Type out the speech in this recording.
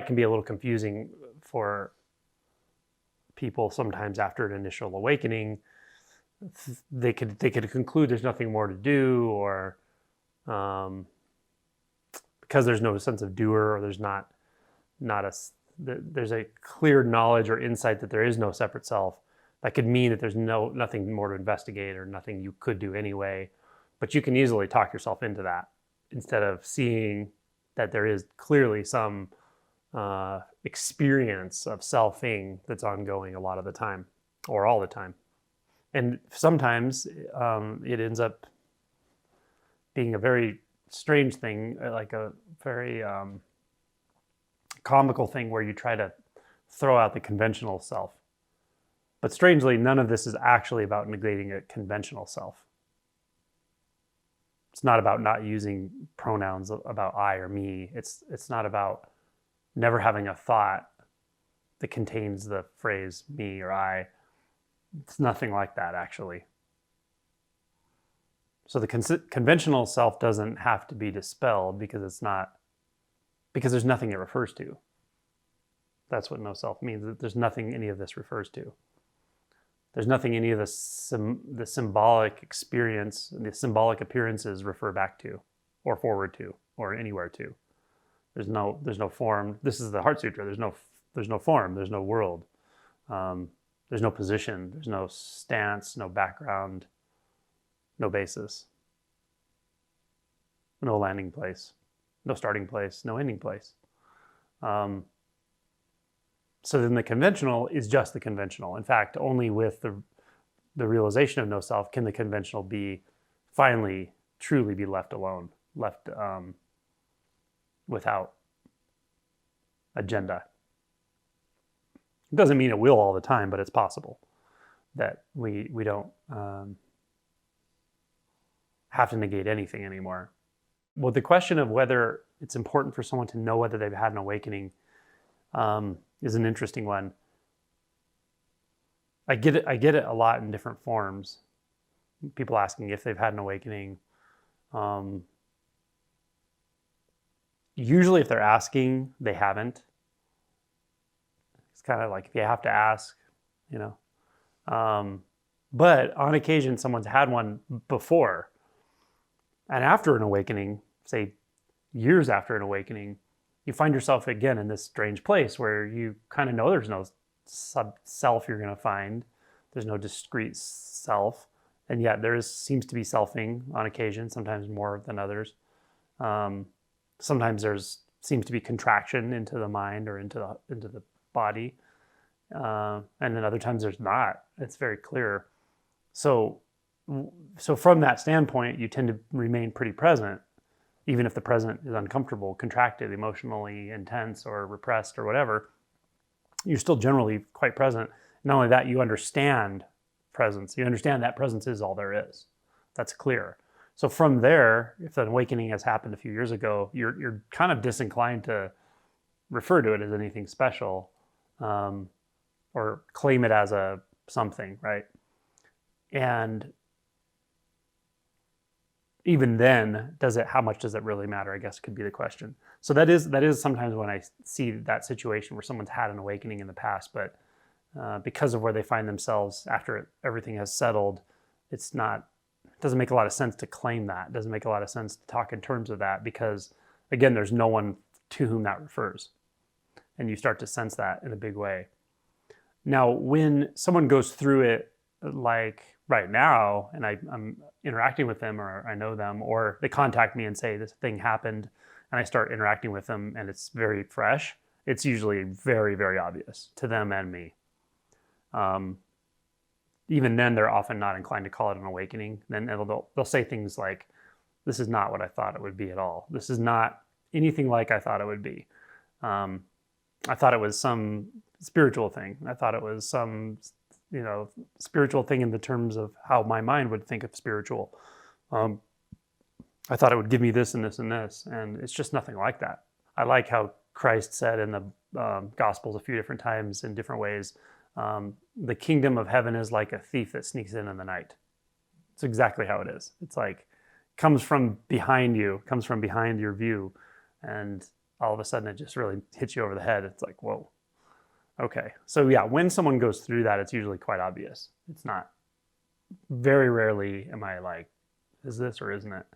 It can be a little confusing for people sometimes after an initial awakening. They could conclude there's nothing more to do, or because there's no sense of doer, or there's there's a clear knowledge or insight that there is no separate self. That could mean that there's nothing more to investigate or nothing you could do anyway. But you can easily talk yourself into that instead of seeing that there is clearly some experience of selfing that's ongoing a lot of the time, or all the time. And sometimes it ends up being a very strange thing, like a very comical thing where you try to throw out the conventional self. But strangely, none of this is actually about negating a conventional self. It's not about not using pronouns about I or me. It's not about never having a thought that contains the phrase me or I. It's nothing like that, actually. So the conventional self doesn't have to be dispelled because there's nothing it refers to. That's what no self means. That there's nothing any of this refers to. There's nothing any of the symbolic experience, the symbolic appearances refer back to, or forward to, or anywhere to. There's no form. This is the Heart Sutra. There's no form. There's no world. There's no position. There's no stance. No background. No basis. No landing place. No starting place. No ending place. So then the conventional is just the conventional. In fact, only with the realization of no self can the conventional be finally, truly be left alone, left without agenda. It doesn't mean it will all the time, but it's possible that we don't have to negate anything anymore. Well, the question of whether it's important for someone to know whether they've had an awakening is an interesting one. I get it a lot in different forms. People asking if they've had an awakening. Usually if they're asking, they haven't. It's kind of like if you have to ask, you know. But on occasion, someone's had one before. And after an awakening, say years after an awakening, you find yourself again in this strange place where you kind of know there's no sub-self you're going to find. There's no discrete self. And yet there seems to be selfing on occasion, sometimes more than others. Sometimes seems to be contraction into the mind or into the body. And then other times there's not. It's very clear. So from that standpoint, you tend to remain pretty present, even if the present is uncomfortable, contracted, emotionally intense, or repressed, or whatever. You're still generally quite present. Not only that, you understand presence. You understand that presence is all there is. That's clear. So from there, if an awakening has happened a few years ago, you're kind of disinclined to refer to it as anything special, or claim it as a something, right? And even then, how much does it really matter, I guess could be the question. So that is sometimes when I see that situation where someone's had an awakening in the past, but because of where they find themselves after everything has settled, it doesn't make a lot of sense to claim that. It doesn't make a lot of sense to talk in terms of that because, again, there's no one to whom that refers. And you start to sense that in a big way. Now, when someone goes through it like right now, and I'm interacting with them, or I know them, or they contact me and say this thing happened, and I start interacting with them and it's very fresh, it's usually very, very obvious to them and me. Even then, they're often not inclined to call it an awakening. Then they'll say things like, this is not what I thought it would be at all. This is not anything like I thought it would be. I thought it was some spiritual thing. I thought it was some spiritual thing in the terms of how my mind would think of spiritual. I thought it would give me this and this and this, and it's just nothing like that. I like how Christ said in the Gospels a few different times in different ways, the kingdom of heaven is like a thief that sneaks in the night. It's exactly how it is. It's like, comes from behind you, comes from behind your view, and all of a sudden it just really hits you over the head. It's like, whoa, okay. So yeah, when someone goes through that, it's usually quite obvious. It's not, very rarely am I like, is this or isn't it?